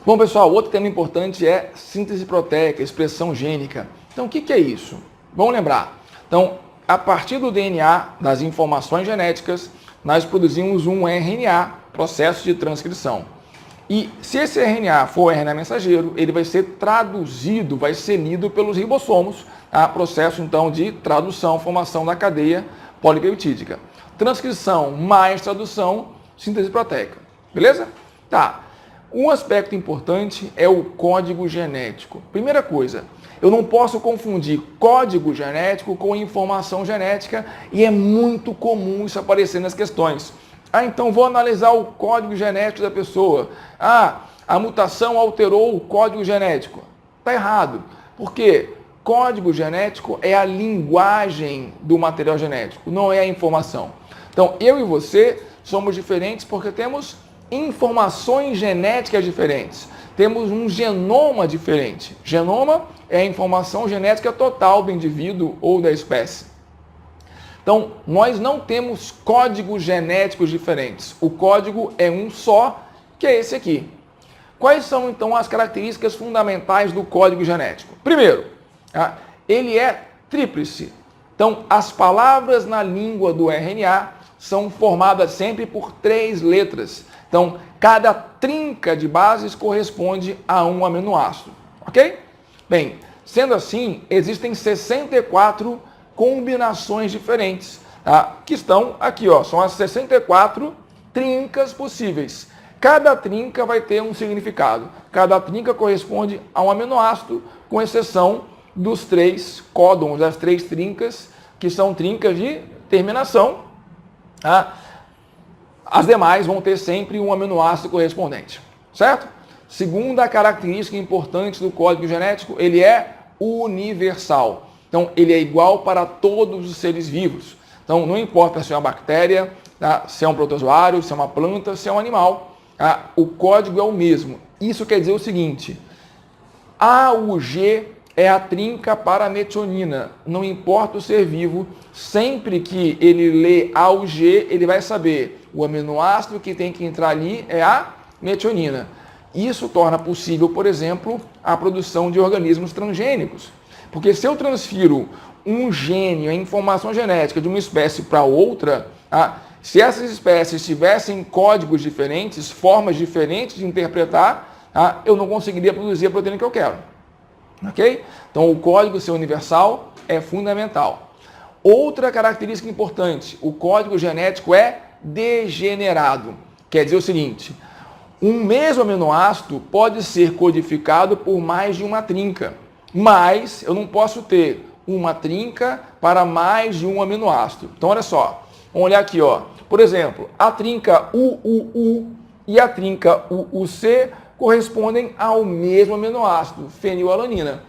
Bom, pessoal, outro tema importante é síntese proteica, expressão gênica. Então, o que é isso? Vamos lembrar. Então, a partir do DNA, das informações genéticas, nós produzimos um RNA, processo de transcrição. E se esse RNA for RNA mensageiro, ele vai ser traduzido, vai ser lido pelos ribossomos, processo então de tradução, formação da cadeia polipeptídica. Transcrição mais tradução, síntese proteica. Beleza? Tá. Um aspecto importante é o código genético. Primeira coisa, eu não posso confundir código genético com informação genética e é muito comum isso aparecer nas questões. Então vou analisar o código genético da pessoa. A mutação alterou o código genético. Está errado. Por quê? Código genético é a linguagem do material genético, não é a informação. Então eu e você somos diferentes porque temos informações genéticas diferentes. Temos um genoma diferente. Genoma é a informação genética total do indivíduo ou da espécie. Então, nós não temos códigos genéticos diferentes. O código é um só, que é esse aqui. Quais são, então, as características fundamentais do código genético? Primeiro, ele é tríplice. Então, as palavras na língua do RNA são formadas sempre por 3 letras. Então, cada trinca de bases corresponde a um aminoácido, ok? Bem, sendo assim, existem 64 combinações diferentes, que estão aqui, são as 64 trincas possíveis. Cada trinca vai ter um significado. Cada trinca corresponde a um aminoácido, com exceção dos 3 códons, das 3 trincas, que são trincas de terminação. As demais vão ter sempre um aminoácido correspondente, certo? Segunda característica importante do código genético, ele é universal. Então, ele é igual para todos os seres vivos. Então, não importa se é uma bactéria, se é um protozoário, se é uma planta, se é um animal, o código é o mesmo. Isso quer dizer o seguinte, AUG é a trinca para a metionina. Não importa o ser vivo, sempre que ele lê AUG, ele vai saber o aminoácido que tem que entrar ali é a metionina. Isso torna possível, por exemplo, a produção de organismos transgênicos. Porque se eu transfiro um gene, a informação genética de uma espécie para outra, se essas espécies tivessem códigos diferentes, formas diferentes de interpretar, eu não conseguiria produzir a proteína que eu quero. Ok? Então, o código ser universal é fundamental. Outra característica importante, o código genético é degenerado. Quer dizer o seguinte, um mesmo aminoácido pode ser codificado por mais de uma trinca, mas eu não posso ter uma trinca para mais de um aminoácido. Então, olha só, vamos olhar aqui, Por exemplo, a trinca UUU e a trinca UUC correspondem ao mesmo aminoácido, fenilalanina.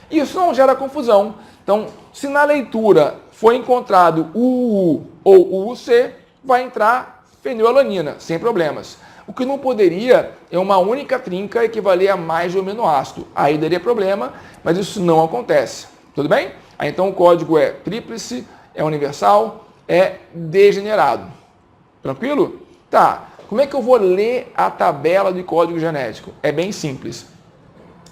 Isso não gera confusão. Então, se na leitura foi encontrado UU ou UUC, vai entrar fenilalanina, sem problemas. O que não poderia é uma única trinca equivaler a mais de um aminoácido. Aí daria problema, mas isso não acontece. Tudo bem? Então o código é tríplice, é universal, é degenerado. Tranquilo? Tá. Como é que eu vou ler a tabela de código genético? É bem simples.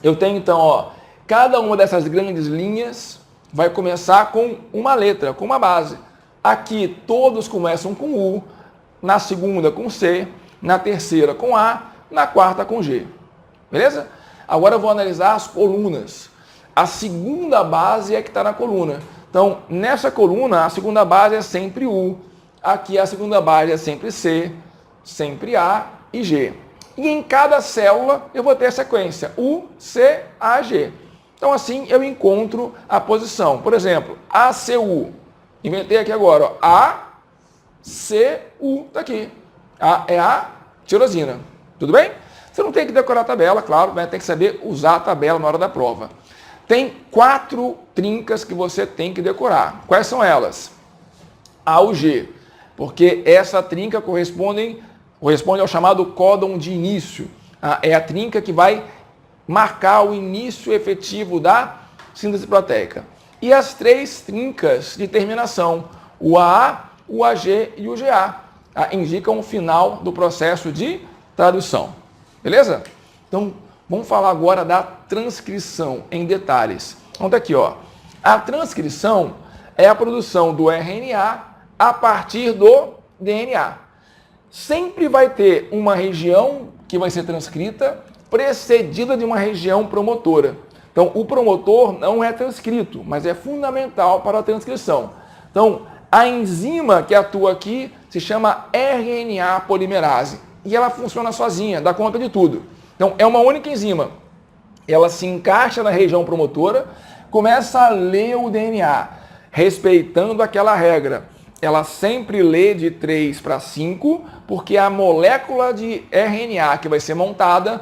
Eu tenho então, cada uma dessas grandes linhas vai começar com uma letra, com uma base. Aqui todos começam com U, na segunda com C, na terceira com A, na quarta com G. Beleza? Agora eu vou analisar as colunas. A segunda base é que está na coluna. Então, nessa coluna, a segunda base é sempre U. Aqui a segunda base é sempre C, sempre A e G. E em cada célula eu vou ter a sequência U, C, A, G. Então, assim eu encontro a posição. Por exemplo, ACU. Inventei aqui agora, ACU, está aqui. É a tirosina. Tudo bem? Você não tem que decorar a tabela, claro, vai ter que saber usar a tabela na hora da prova. Tem 4 trincas que você tem que decorar. Quais são elas? A U, G, porque essa trinca corresponde ao chamado códon de início. É a trinca que vai marcar o início efetivo da síntese proteica. E as 3 trincas de terminação, o AA, o AG e o GA. Indicam o final do processo de tradução. Beleza? Então, Vamos falar agora da transcrição em detalhes. Então tá aqui, ó. A transcrição é a produção do RNA a partir do DNA. Sempre vai ter uma região que vai ser transcrita precedida de uma região promotora. Então, o promotor não é transcrito, mas é fundamental para a transcrição. Então, a enzima que atua aqui se chama RNA polimerase e ela funciona sozinha, dá conta de tudo. Então, é uma única enzima. Ela se encaixa na região promotora, começa a ler o DNA, respeitando aquela regra. Ela sempre lê de 3 para 5, porque a molécula de RNA que vai ser montada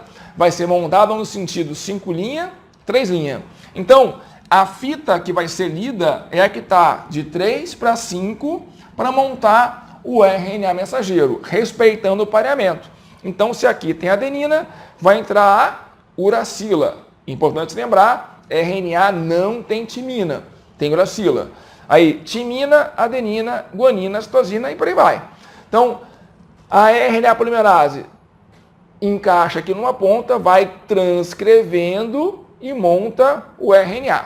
no sentido 5 linha, 3 linha. Então, a fita que vai ser lida é a que está de 3 para 5 para montar o RNA mensageiro, respeitando o pareamento. Então, se aqui tem adenina, vai entrar a uracila. Importante lembrar, RNA não tem timina, tem uracila. Aí, timina, adenina, guanina, citosina e por aí vai. Então, a RNA polimerase encaixa aqui numa ponta, vai transcrevendo e monta o RNA.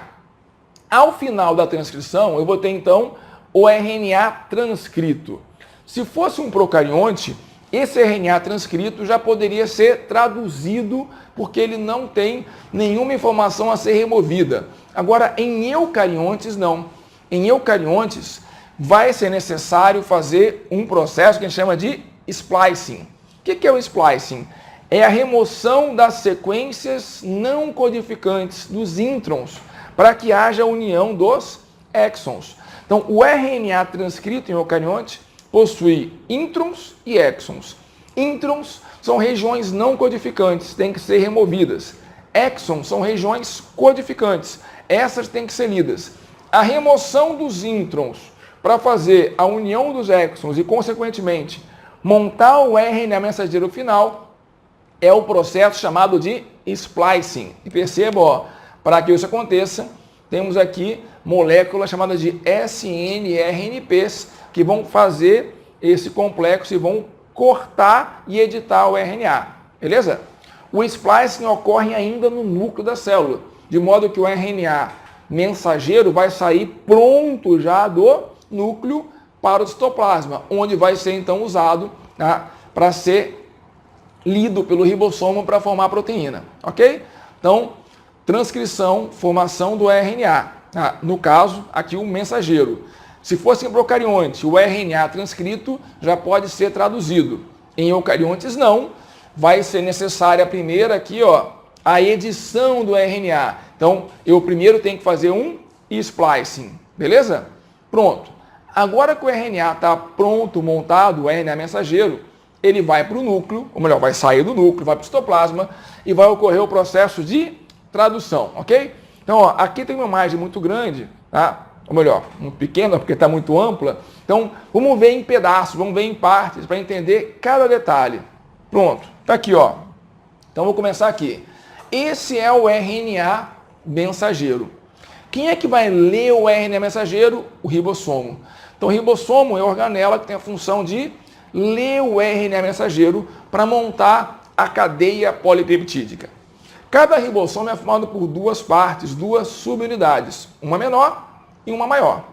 Ao final da transcrição, eu vou ter então o RNA transcrito. Se fosse um procarionte, esse RNA transcrito já poderia ser traduzido porque ele não tem nenhuma informação a ser removida. Agora, em eucariontes, não. Em eucariontes, vai ser necessário fazer um processo que a gente chama de splicing. O que é o splicing? É a remoção das sequências não codificantes dos introns para que haja união dos exons. Então, o RNA transcrito em eucarionte possui introns e exons. Introns são regiões não codificantes, têm que ser removidas. Exons são regiões codificantes, essas têm que ser lidas. A remoção dos introns para fazer a união dos exons e, consequentemente, montar o RNA mensageiro final é o processo chamado de splicing. E perceba, ó, para que isso aconteça, temos aqui moléculas chamadas de snRNPs que vão fazer esse complexo e vão cortar e editar o RNA. Beleza? O splicing ocorre ainda no núcleo da célula, de modo que o RNA mensageiro vai sair pronto já do núcleo para o citoplasma, onde vai ser então usado, tá, para ser lido pelo ribossomo para formar a proteína, ok? Então, transcrição, formação do RNA. Ah, no caso, aqui o mensageiro. Se fosse em procarionte, o RNA transcrito já pode ser traduzido. Em eucariontes, não. Vai ser necessária primeiro aqui, ó, a edição do RNA. Então, eu primeiro tenho que fazer um splicing, beleza? Pronto. Agora que o RNA está pronto, montado, o RNA mensageiro, ele vai para o núcleo, ou melhor, vai sair do núcleo, vai para o citoplasma e vai ocorrer o processo de tradução, ok? Então, ó, aqui tem uma imagem muito grande, tá? Ou melhor, muito pequena, porque está muito ampla. Então, vamos ver em pedaços, vamos ver em partes, para entender cada detalhe. Pronto, está aqui, ó. Então, vou começar aqui. Esse é o RNA mensageiro. Quem é que vai ler o RNA mensageiro? O ribossomo. Então, o ribossomo é a organela que tem a função de ler o RNA mensageiro para montar a cadeia polipeptídica. Cada ribossomo é formado por duas partes, duas subunidades, uma menor e uma maior.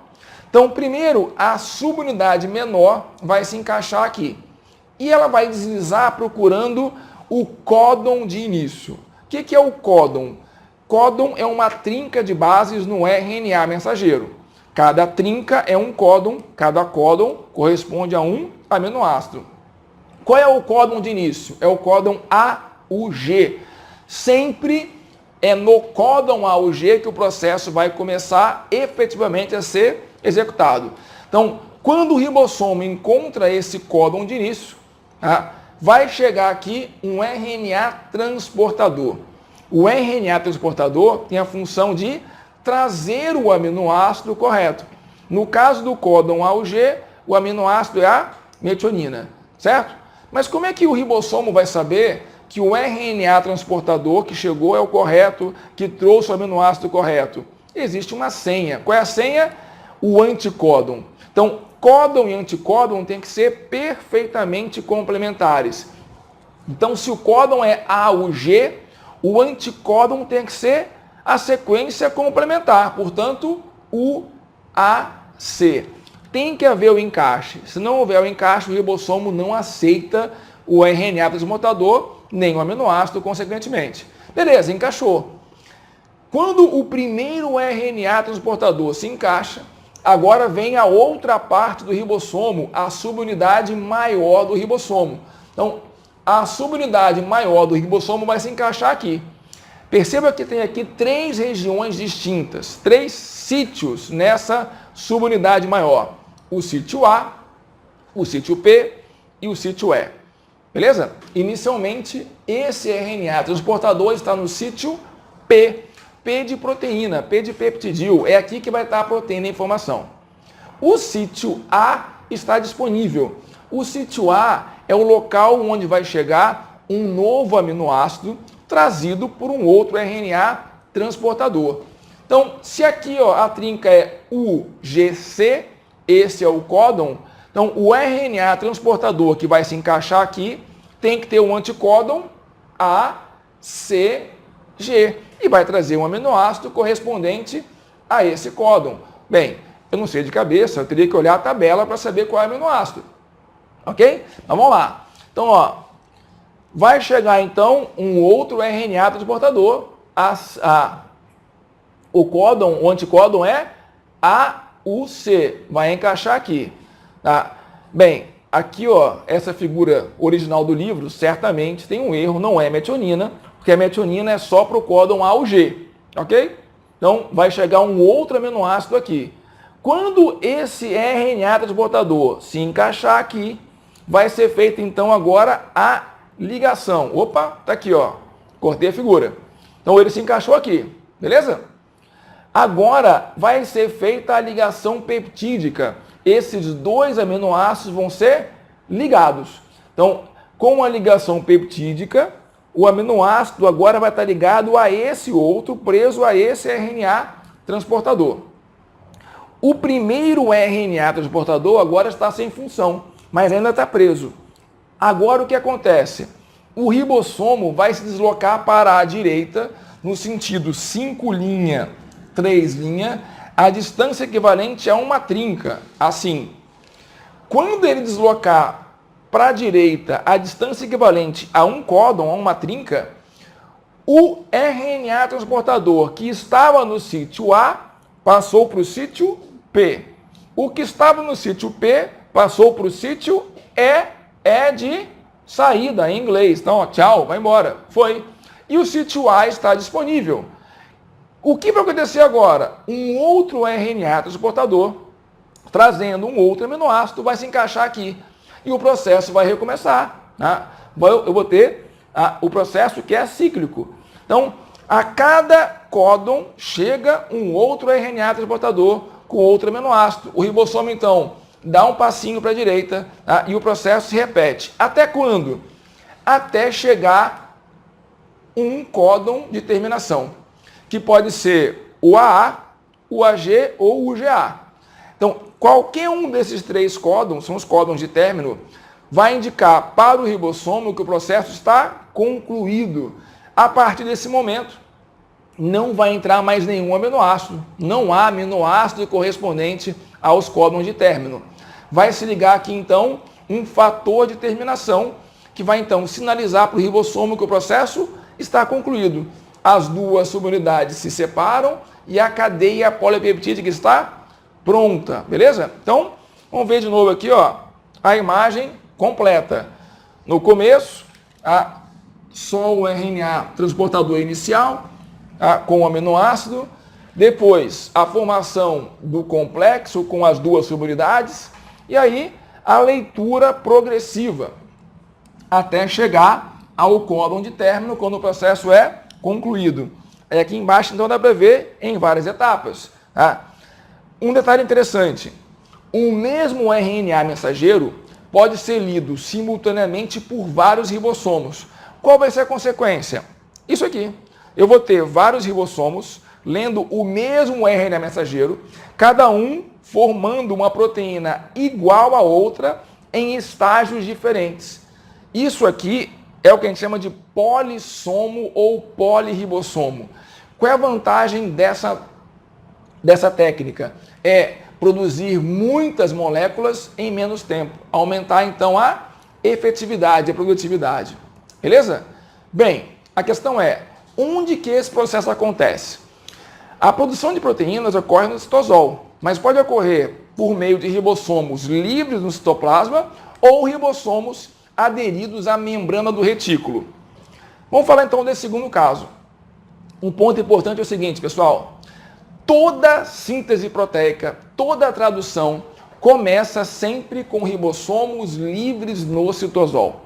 Então, primeiro, a subunidade menor vai se encaixar aqui. E ela vai deslizar procurando o códon de início. O que é o códon? Códon é uma trinca de bases no RNA mensageiro. Cada trinca é um códon, cada códon corresponde a um aminoácido. Qual é o códon de início? É o códon AUG. Sempre é no códon AUG que o processo vai começar efetivamente a ser executado. Então, quando o ribossomo encontra esse códon de início, tá, vai chegar aqui um RNA transportador. O RNA transportador tem a função de trazer o aminoácido correto. No caso do códon AUG, o aminoácido é a metionina, certo? Mas como é que o ribossomo vai saber que o RNA transportador que chegou é o correto, que trouxe o aminoácido correto? Existe uma senha. Qual é a senha? O anticódon. Então, códon e anticódon têm que ser perfeitamente complementares. Então, se o códon é AUG, o anticódon tem que ser a sequência complementar, portanto, UAC. Tem que haver o encaixe. Se não houver o encaixe, o ribossomo não aceita o RNA transportador, nem o aminoácido, consequentemente. Beleza, encaixou. Quando o primeiro RNA transportador se encaixa, agora vem a outra parte do ribossomo, a subunidade maior do ribossomo. Então, a subunidade maior do ribossomo vai se encaixar aqui. Perceba que tem aqui 3 regiões distintas, 3 sítios nessa subunidade maior. O sítio A, o sítio P e o sítio E. Beleza? Inicialmente, esse RNA transportador está no sítio P. P de proteína, P de peptidil. É aqui que vai estar a proteína em formação. O sítio A está disponível. O sítio A é o local onde vai chegar um novo aminoácido trazido por um outro RNA transportador. Então, se aqui a trinca é UGC, esse é o códon, então o RNA transportador que vai se encaixar aqui tem que ter um anticódon ACG e vai trazer um aminoácido correspondente a esse códon. Bem, eu não sei de cabeça, eu teria que olhar a tabela para saber qual é o aminoácido. Ok? Então vamos lá. Então, vai chegar então um outro RNA transportador. O anticódon é AUC. Vai encaixar aqui. Tá? Bem, aqui essa figura original do livro certamente tem um erro, não é metionina, porque a metionina é só para o códon AUG. Ok? Então vai chegar um outro aminoácido aqui. Quando esse RNA transportador se encaixar aqui, vai ser feita então agora a ligação. Opa, tá aqui, cortei a figura. Então ele se encaixou aqui, beleza? Agora vai ser feita a ligação peptídica. Esses 2 aminoácidos vão ser ligados. Então, com a ligação peptídica, o aminoácido agora vai estar ligado a esse outro, preso a esse RNA transportador. O primeiro RNA transportador agora está sem função, mas ainda está preso. Agora o que acontece? O ribossomo vai se deslocar para a direita no sentido 5', 3', a distância equivalente a uma trinca, assim. Quando ele deslocar para a direita a distância equivalente a um códon, a uma trinca, o RNA transportador que estava no sítio A passou para o sítio P. O que estava no sítio P passou para o sítio E de saída em inglês. Então, tchau, vai embora. Foi. E o sítio A está disponível. O que vai acontecer agora? Um outro RNA transportador, trazendo um outro aminoácido, vai se encaixar aqui. E o processo vai recomeçar. Tá? Eu vou ter o processo que é cíclico. Então, a cada códon chega um outro RNA transportador com outro aminoácido. O ribossomo, então, dá um passinho para a direita, tá? E o processo se repete. Até quando? Até chegar um códon de terminação, que pode ser o AA, o AG ou o UGA. Então, qualquer um desses 3 códons, são os códons de término, vai indicar para o ribossomo que o processo está concluído. A partir desse momento, não vai entrar mais nenhum aminoácido. Não há aminoácido correspondente aos códons de término. Vai se ligar aqui, então, um fator de terminação que vai, então, sinalizar para o ribossomo que o processo está concluído. As 2 subunidades se separam e a cadeia polipeptídica está pronta, beleza? Então, vamos ver de novo aqui, a imagem completa. No começo, só o RNA transportador inicial, com o aminoácido. Depois, a formação do complexo com as 2 subunidades. E aí, a leitura progressiva, até chegar ao códon de término, quando o processo é concluído. Aqui embaixo, então, dá para ver em várias etapas. Tá? Um detalhe interessante. O mesmo RNA mensageiro pode ser lido simultaneamente por vários ribossomos. Qual vai ser a consequência? Isso aqui. Eu vou ter vários ribossomos lendo o mesmo RNA mensageiro, cada um formando uma proteína igual à outra em estágios diferentes. Isso aqui é o que a gente chama de polissomo ou polirribossomo. Qual é a vantagem dessa técnica? É produzir muitas moléculas em menos tempo, aumentar então a efetividade, a produtividade. Beleza? Bem, a questão é, onde que esse processo acontece? A produção de proteínas ocorre no citosol, mas pode ocorrer por meio de ribossomos livres no citoplasma ou ribossomos aderidos à membrana do retículo. Vamos falar então desse segundo caso. Um ponto importante é o seguinte, pessoal. Toda síntese proteica, toda tradução começa sempre com ribossomos livres no citosol.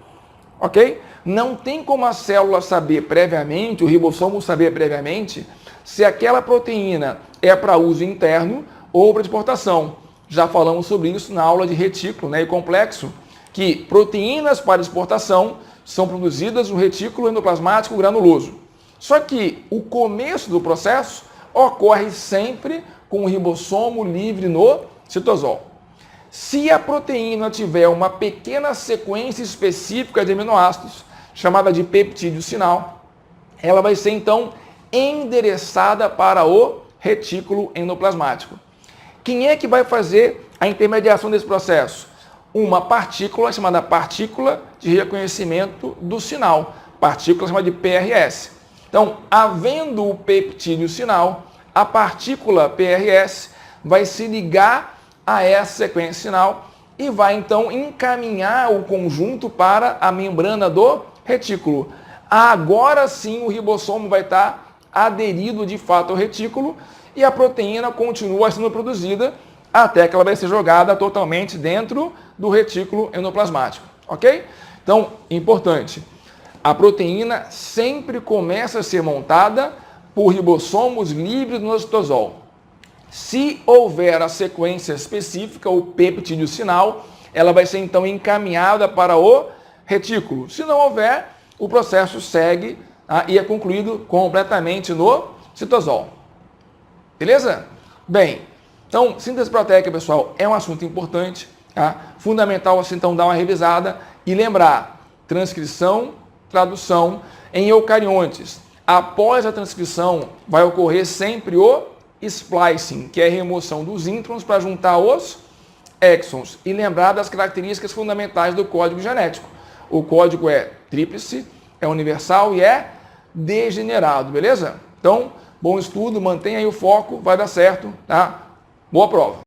Ok? Não tem como a célula saber previamente, o ribossomo saber previamente, se aquela proteína é para uso interno ou para exportação. Já falamos sobre isso na aula de retículo, né, e complexo, que proteínas para exportação são produzidas no retículo endoplasmático granuloso. Só que o começo do processo ocorre sempre com o ribossomo livre no citosol. Se a proteína tiver uma pequena sequência específica de aminoácidos, chamada de peptídeo sinal, ela vai ser então endereçada para o retículo endoplasmático. Quem é que vai fazer a intermediação desse processo? Uma partícula chamada partícula de reconhecimento do sinal, partícula chamada de PRS. Então, havendo o peptídeo sinal, a partícula PRS vai se ligar a essa sequência sinal e vai então encaminhar o conjunto para a membrana do retículo. Agora sim o ribossomo vai estar aderido de fato ao retículo e a proteína continua sendo produzida até que ela vai ser jogada totalmente dentro do retículo endoplasmático, ok? Então, importante, a proteína sempre começa a ser montada por ribossomos livres no citosol. Se houver a sequência específica, o peptídeo sinal, ela vai ser então encaminhada para o retículo. Se não houver, o processo segue e é concluído completamente no citosol. Beleza? Bem, então, síntese proteica, pessoal, é um assunto importante, tá? Fundamental, assim, então, dar uma revisada e lembrar, transcrição, tradução em eucariontes. Após a transcrição, vai ocorrer sempre o splicing, que é a remoção dos introns para juntar os exons. E lembrar das características fundamentais do código genético. O código é tríplice, é universal e é degenerado, beleza? Então, bom estudo, mantenha aí o foco, vai dar certo, tá? Boa prova!